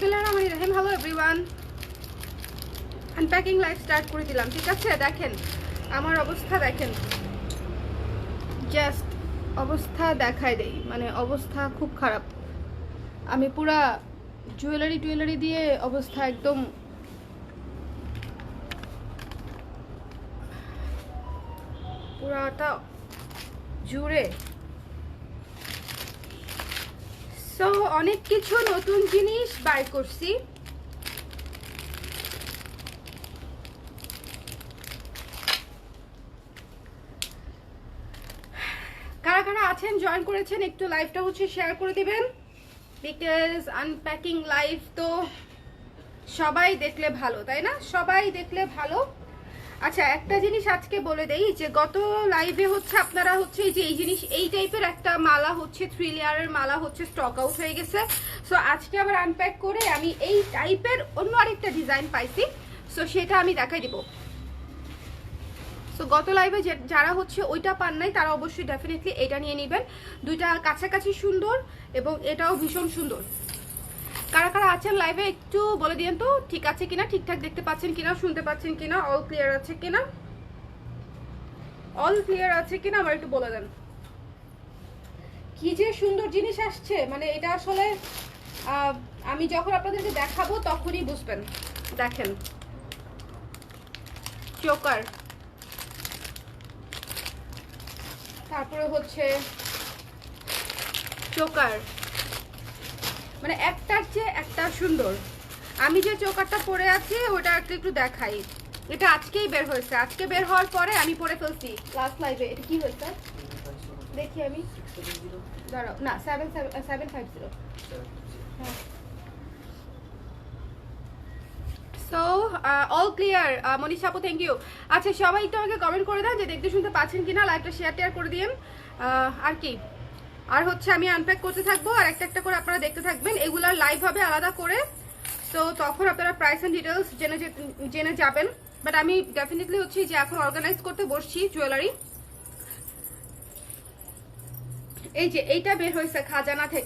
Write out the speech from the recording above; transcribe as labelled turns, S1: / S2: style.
S1: বিসমিল্লাহিররহমানিররহিম। Hello everyone, unpacking life start করে দিলাম। ঠিক আছে, দেখেন আমার অবস্থা, দেখেন জাস্ট অবস্থা দেখাই দেই, মানে অবস্থা খুব খারাপ। আমি পুরা জুয়েলারি দিয়ে অবস্থা একদম পুরাটা জুড়ে। সো অনেক কিছু নতুন জিনিস বাই করছি। কারা কারা আছেন, জয়েন করেছেন, একটু লাইভটা হচ্ছে শেয়ার করে দিবেন, বিকজ আনপ্যাকিং লাইভ তো সবাই দেখলে ভালো, তাই না? সবাই দেখলে ভালো। আচ্ছা, একটা জিনিস আজকে বলে দেই যে গত লাইভে হচ্ছে আপনারা হচ্ছে যে এই জিনিস, এই টাইপের একটা মালা হচ্ছে 3 লেয়ারের মালা হচ্ছে স্টক আউট হয়ে গেছে। সো আজকে আবার আনপ্যাক করে আমি এই টাইপের অন্য আরেকটা ডিজাইন পাইছি, সো সেটা আমি দেখাই দিব। সো গত লাইভে যারা হচ্ছে ওইটা পান নাই তারা অবশ্যই ডেফিনেটলি এটা নিয়ে নেবেন। দুইটা কাছাকাছি সুন্দর এবং এটাও ভীষণ সুন্দর। কারা কারা আছেন লাইভে একটু বলে দিয়েন তো, ঠিক আছে কিনা, ঠিকঠাক দেখতে পাচ্ছেন কিনা, শুনতে পাচ্ছেন কিনা, অল ক্লিয়ার আছে কিনা, অল ক্লিয়ার আছে কিনা আমার একটু বলে দেন। কি যে সুন্দর জিনিস আসছে, মানে এটা আসলে আমি যখন আপনাদেরকে দেখাবো তখনই বুঝবেন। দেখেন চোকার, তারপরে হচ্ছে চোকার, মানে একটার চেয়ে একটা সুন্দর। আমি যে চোকারটা পরে আছি ওটা একটু দেখাই। এটা আজকেই বের হয়েছে, আজকে বের হওয়ার পরে আমি পরে ফেলছি লাস্ট লাইভে। এটা কি হয়েছে দেখি আমি, দাঁড়াও, না 750। হ্যাঁ, সো অল ক্লিয়ার। মনীষা আপু, থ্যাংক ইউ। আচ্ছা, সবাই একটু আমাকে কমেন্ট করে দেন যে দেখতে শুনতে পাচ্ছেন কিনা, লাইভটা শেয়ার করে দিন। আর কি, আর হচ্ছে আমি আনপ্যাক করতে থাকবো আর একটা একটা করে আপনারা দেখতে থাকবেন। এগুলার লাইভ হবে আলাদা করে, তো তখন আপনারা প্রাইস এন্ড ডিটেলস জেনে যাবেন। বাট আমি ডেফিনেটলি হচ্ছে যে এখন অর্গানাইজ করতে বসছি জুয়েলারি। এই যে এইটা বের হয়েছে খাজানা থেকে।